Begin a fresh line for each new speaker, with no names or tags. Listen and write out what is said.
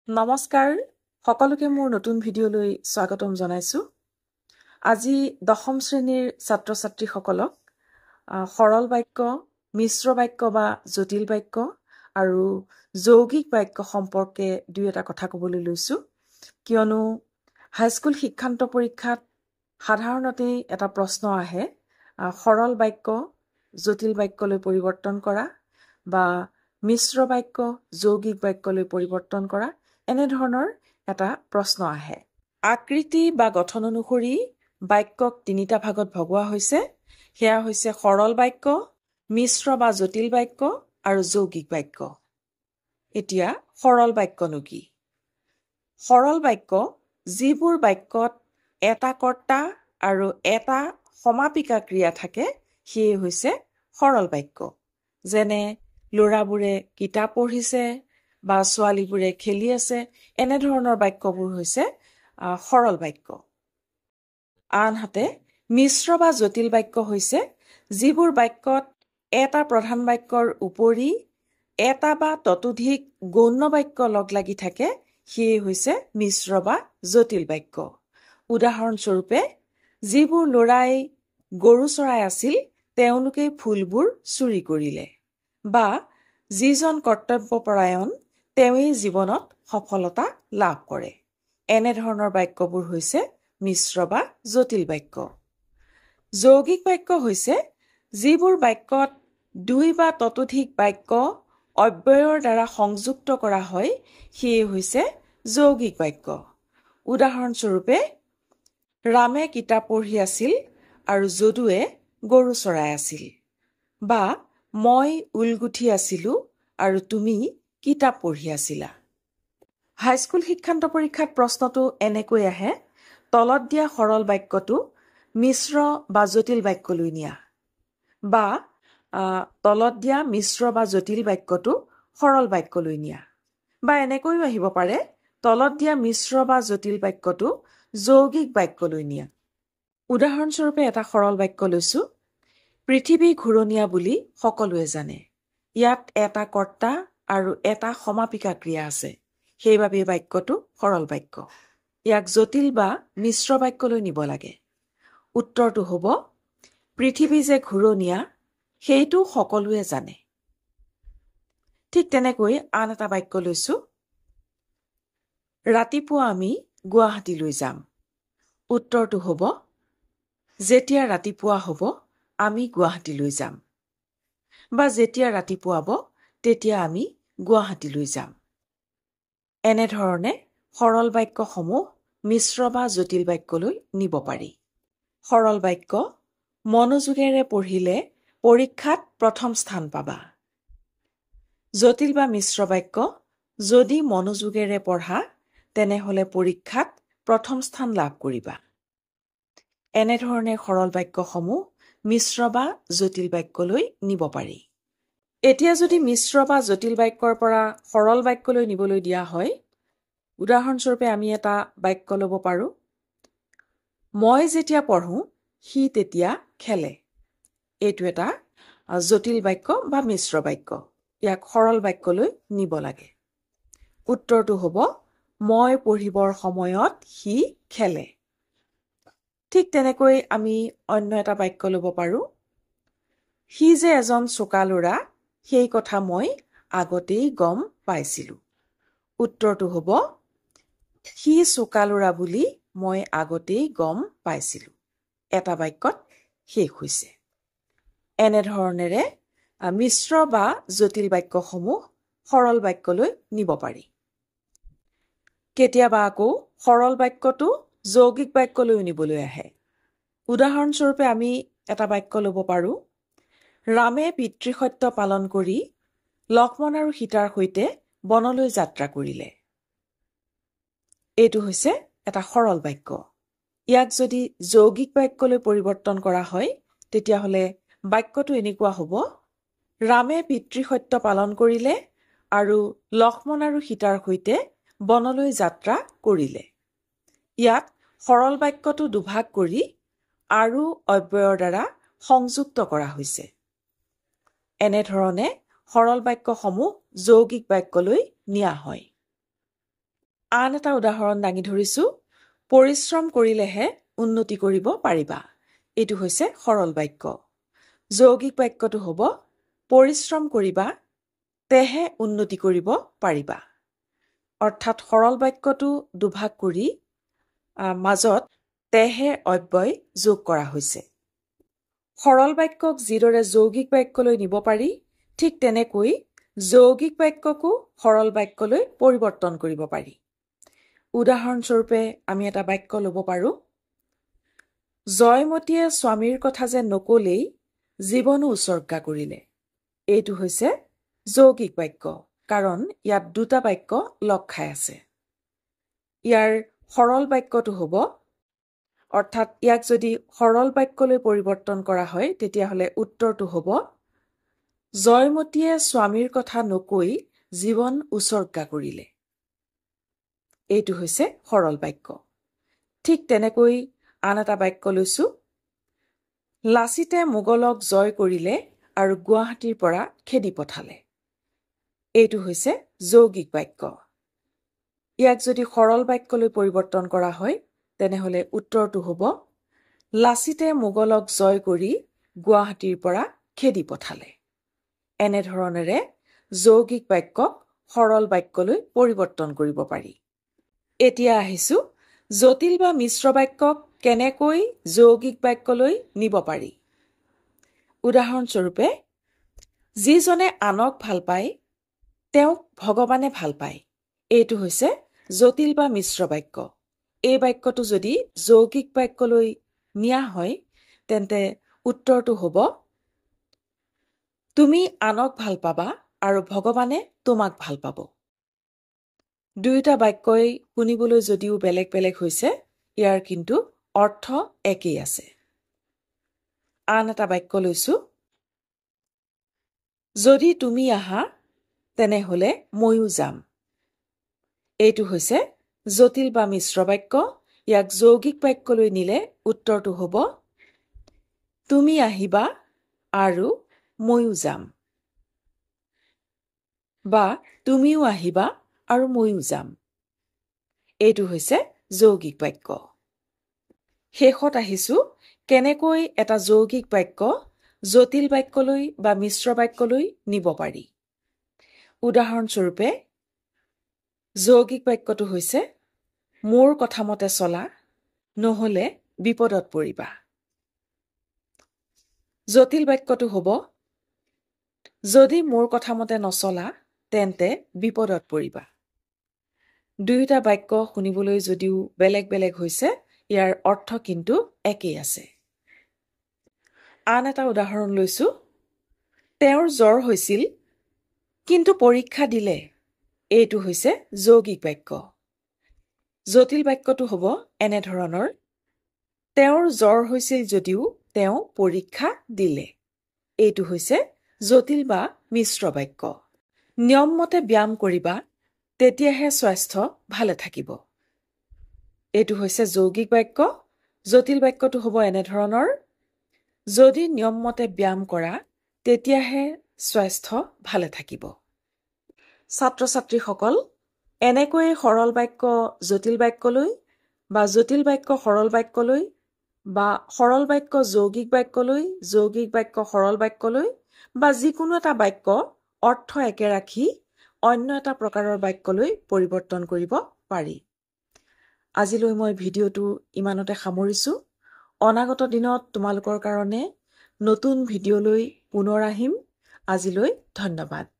নমস্কাৰ সকলোকে মোৰ নতুন ভিডিঅ'লৈ স্বাগতম জনাইছো। আজি দশম শ্ৰেণীৰ ছাত্ৰ-ছাত্ৰীসকলক সৰল বাক্য, মিশ্ৰ বাক্য বা জটিল বাক্য আৰু যৌগিক বাক্য সম্পৰ্কে দুই এটা কথা ক'বলৈ লৈছো। কিয়নো হাইস্কুল শিক্ষান্ত পৰীক্ষাত সাধাৰণতে এটা প্ৰশ্ন আহে, সৰল বাক্য জটিল বাক্যলৈ পৰিৱৰ্তন কৰা বা মিশ্ৰ বাক্য যৌগিক বাক্যলৈ পৰিৱৰ্তন কৰা এনে ধৰণৰ এটা প্ৰশ্ন আহে। আকৃতি বা গঠন অনুসৰি বাক্যক তিনিটা ভাগত ভগোৱা হৈছে। সেয়া হৈছে সৰল বাক্য, মিশ্ৰ বা জটিল বাক্য আৰু যৌগিক বাক্য। এতিয়া সৰল বাক্যনো কি? সৰল বাক্য যিবোৰ বাক্যত এটা কৰ্তা আৰু এটা সমাপিকা ক্ৰিয়া থাকে সেয়ে হৈছে সৰল বাক্য। যেনে ল'ৰাবোৰে কিতাপ পঢ়িছে বা ছোৱালীবোৰে খেলি আছে, এনেধৰণৰ বাক্যবোৰ হৈছে সৰল বাক্য। আনহাতে মিশ্ৰ বা জটিল বাক্য হৈছে যিবোৰ বাক্যত এটা প্ৰধান বাক্যৰ উপৰি এটা বা ততোধিক গৌণ বাক্য লগ লাগি থাকে সেয়ে হৈছে মিশ্ৰ বা জটিল বাক্য। উদাহৰণস্বৰূপে, যিবোৰ ল'ৰাই গৰু চৰাই আছিল তেওঁলোকে ফুলবোৰ চুৰি কৰিলে, বা যিজন কৰ্তব্যপৰায়ণ তেওঁই জীৱনত সফলতা লাভ কৰে। এনেধৰণৰ বাক্যবোৰ হৈছে মিশ্ৰ বা জটিল বাক্য। যৌগিক বাক্য হৈছে যিবোৰ বাক্যত দুই বা ততোধিক বাক্য অব্যয়ৰ দ্বাৰা সংযুক্ত কৰা হয় সেয়ে হৈছে যৌগিক বাক্য। উদাহৰণস্বৰূপে, ৰামে কিতাপ পঢ়ি আছিল আৰু যদুৱে গৰু চৰাই আছিল, বা মই ঊল গুঠি আছিলো আৰু তুমি কিতাপ পঢ়ি আছিলা। হাইস্কুল শিক্ষান্ত পৰীক্ষাত প্ৰশ্নটো এনেকৈ আহে, তলত দিয়া সৰল বাক্যটো মিশ্ৰ বা জটিল বাক্যলৈ নিয়া, বা তলত দিয়া মিশ্ৰ বা জটিল বাক্যটো সৰল বাক্যলৈ নিয়া, বা এনেকৈও আহিব পাৰে, তলত দিয়া মিশ্ৰ বা জটিল বাক্যটো যৌগিক বাক্যলৈ নিয়া। উদাহৰণস্বৰূপে এটা সৰল বাক্য লৈছো, পৃথিৱী ঘূৰণীয়া বুলি সকলোৱে জানে। ইয়াত এটা কৰ্তা আৰু এটা সমাপিকা ক্ৰিয়া আছে, সেইবাবে বাক্যটো সৰল বাক্য। ইয়াক জটিল বা মিশ্ৰ বাক্যলৈ নিব লাগে। উত্তৰটো হ'ব, পৃথিৱী যে ঘূৰণীয়া সেইটো সকলোৱে জানে। ঠিক তেনেকৈ আন এটা বাক্য লৈছো, ৰাতিপুৱা আমি গুৱাহাটীলৈ যাম। উত্তৰটো হ'ব, যেতিয়া ৰাতিপুৱা হ'ব আমি গুৱাহাটীলৈ যাম, বা যেতিয়া ৰাতিপুৱাব তেতিয়া আমি গুৱাহাটীলৈ যাম। এনেধৰণে সৰল বাক্যসমূহ মিশ্ৰ বা জটিল বাক্যলৈ নিব পাৰি। সৰল বাক্য, মনোযোগেৰে পঢ়িলে পৰীক্ষাত প্ৰথম স্থান পাবা। জটিল বা মিশ্ৰ বাক্য, যদি মনোযোগেৰে পঢ়া তেনেহলে পৰীক্ষাত প্ৰথম স্থান লাভ কৰিবা। এনেধৰণে সৰল বাক্যসমূহ মিশ্ৰ বা জটিল বাক্যলৈ নিব পাৰি। এতিয়া যদি মিশ্ৰ বা জটিল বাক্যৰ পৰা সৰল বাক্যলৈ নিবলৈ দিয়া হয়, উদাহৰণস্বৰূপে আমি এটা বাক্য ল'ব পাৰো, মই যেতিয়া পঢ়ো সি তেতিয়া খেলে। এইটো এটা জটিল বাক্য বা মিশ্ৰ বাক্য। ইয়াক সৰল বাক্যলৈ নিব লাগে। উত্তৰটো হ'ব, মই পঢ়িবৰ সময়ত সি খেলে। ঠিক তেনেকৈ আমি অন্য এটা বাক্য ল'ব পাৰো, সি যে এজন চোকা ল'ৰা সেই কথা মই আগতেই গম পাইছিলো। উত্তৰটো হ'ব, সি চোকা ল'ৰা বুলি মই আগতেই গম পাইছিলো। এটা বাক্যত শেষ হৈছে। এনেধৰণেৰে মিশ্ৰ বা জটিল বাক্যসমূহ সৰল বাক্যলৈ নিব পাৰি। কেতিয়াবা আকৌ সৰল বাক্যটো যৌগিক বাক্যলৈ নিবলৈ আহে। উদাহৰণস্বৰূপে আমি এটা বাক্য ল'ব পাৰো, ৰামে পিতৃসত্য পালন কৰি লক্ষ্মণ আৰু সীতাৰ সৈতে বনলৈ যাত্ৰা কৰিলে। এইটো হৈছে এটা সৰল বাক্য। ইয়াক যদি যৌগিক বাক্যলৈ পৰিৱৰ্তন কৰা হয় তেতিয়াহ'লে বাক্যটো এনেকুৱা হ'ব, ৰামে পিতৃসত্য পালন কৰিলে আৰু লক্ষ্মণ আৰু সীতাৰ সৈতে বনলৈ যাত্ৰা কৰিলে। ইয়াত সৰল বাক্যটো দুভাগ কৰি আৰু অব্যয়ৰ দ্বাৰা সংযুক্ত কৰা হৈছে। এনেধৰণে সৰল বাক্যসমূহ যৌগিক বাক্যলৈ নিয়া হয়। আন এটা উদাহৰণ দাঙি ধৰিছো, পৰিশ্ৰম কৰিলেহে উন্নতি কৰিব পাৰিবা। এইটো হৈছে সৰল বাক্য। যৌগিক বাক্যটো হ'ব, পৰিশ্ৰম কৰিবা তেহে উন্নতি কৰিব পাৰিবা। অৰ্থাৎ সৰল বাক্যটো দুভাগ কৰি মাজত তেহে অব্যয় যোগ কৰা হৈছে। সৰল বাক্যক যিদৰে যৌগিক বাক্যলৈ নিব পাৰি, ঠিক তেনেকৈ যৌগিক বাক্যকো সৰল বাক্যলৈ পৰিৱৰ্তন কৰিব পাৰি। উদাহৰণস্বৰূপে আমি এটা বাক্য ল'ব পাৰো, জয়মতীয়ে স্বামীৰ কথা যে নকলেই জীৱনো উচৰ্গা কৰিলে। এইটো হৈছে যৌগিক বাক্য, কাৰণ ইয়াত দুটা বাক্য লগ খাই আছে। ইয়াৰ সৰল বাক্যটো হ'ব, অৰ্থাৎ ইয়াক যদি সৰল বাক্যলৈ পৰিৱৰ্তন কৰা হয়, তেতিয়াহ'লে উত্তৰটো হ'ব, জয়মতীয়ে স্বামীৰ কথা নকৈ জীৱন উচৰ্গা কৰিলে। এইটো হৈছে সৰল বাক্য। ঠিক তেনেকৈ আন এটা বাক্য লৈছো, লাচিতে মোগলক জয় কৰিলে আৰু গুৱাহাটীৰ পৰা খেদি পঠালে। এইটো হৈছে যৌগিক বাক্য। ইয়াক যদি সৰল বাক্যলৈ পৰিৱৰ্তন কৰা হয়, তেনেহ'লে উত্তৰটো হ'ব, লাচিতে মোগলক জয় কৰি গুৱাহাটীৰ পৰা খেদি পঠালে। এনেধৰণেৰে যৌগিক বাক্যক সৰল বাক্যলৈ পৰিৱৰ্তন কৰিব পাৰি। এতিয়া আহিছো, জটিল বা মিশ্ৰ বাক্যক কেনেকৈ যৌগিক বাক্যলৈ নিব পাৰি। উদাহৰণস্বৰূপে, যিজনে আনক ভাল পায় তেওঁক ভগৱানে ভাল পায়। এইটো হৈছে জটিল বা মিশ্ৰ বাক্য। এই বাক্যটো যদি যৌগিক বাক্যলৈ নিয়া হয়, তেন্তে উত্তৰটো হ'ব, তুমি আনক ভাল পাবা আৰু ভগৱানে তোমাক ভাল পাব। দুয়োটা বাক্যই শুনিবলৈ যদিও বেলেগ বেলেগ হৈছে, ইয়াৰ কিন্তু অৰ্থ একেই আছে। আন এটা বাক্য লৈছো, যদি তুমি আহা তেনেহ'লে ময়ো যাম। এইটো হৈছে জটিল বা মিশ্ৰ বাক্য। ইয়াক যৌগিক বাক্যলৈ নিলে উত্তৰটো হ'ব, তুমি আহিবা আৰু ময়ো যাম, বা তুমিও আহিবা আৰু ময়ো যাম। এইটো হৈছে যৌগিক বাক্য। শেষত আহিছো, কেনেকৈ এটা যৌগিক বাক্য জটিল বাক্যলৈ বা মিশ্ৰ বাক্যলৈ নিব পাৰি। উদাহৰণস্বৰূপে, যৌগিক বাক্যটো হৈছে, মোৰ কথা মতে চলা নহ'লে বিপদত পৰিবা। জটিল বাক্যটো হ'ব, যদি মোৰ কথা মতে নচলা তেন্তে বিপদত পৰিবা। দুয়োটা বাক্য শুনিবলৈ যদিও বেলেগ বেলেগ হৈছে, ইয়াৰ অৰ্থ কিন্তু একেই আছে। আন এটা উদাহৰণ লৈছো, তেওঁৰ জ্বৰ হৈছিল কিন্তু পৰীক্ষা দিলে। এইটো হৈছে যৌগিক বাক্য। জটিল বাক্যটো হ'ব এনেধৰণৰ, তেওঁৰ জ্বৰ হৈছিল যদিও তেওঁ পৰীক্ষা দিলে। এইটো হৈছে জটিল বা মিশ্ৰ বাক্য। নিয়মমতে ব্যায়াম কৰিবা তেতিয়াহে স্বাস্থ্য ভালে থাকিব। এইটো হৈছে যৌগিক বাক্য। জটিল বাক্যটো হ'ব এনেধৰণৰ, যদি নিয়মমতে ব্যায়াম কৰা তেতিয়াহে স্বাস্থ্য ভালে থাকিব। ছাত্ৰ ছাত্ৰীসকল, এনেকৈয়ে সৰল বাক্য জটিল বাক্যলৈ বা জটিল বাক্য সৰল বাক্যলৈ বা সৰল বাক্য যৌগিক বাক্যলৈ, যৌগিক বাক্য সৰল বাক্যলৈ বা যিকোনো এটা বাক্য অৰ্থ একে ৰাখি অন্য এটা প্ৰকাৰৰ বাক্যলৈ পৰিৱৰ্তন কৰিব পাৰি। আজিলৈ মই ভিডিঅ'টো ইমানতে সামৰিছো। অনাগত দিনত তোমালোকৰ কাৰণে নতুন ভিডিঅ'লৈ পুনৰ আহিম। আজিলৈ ধন্যবাদ।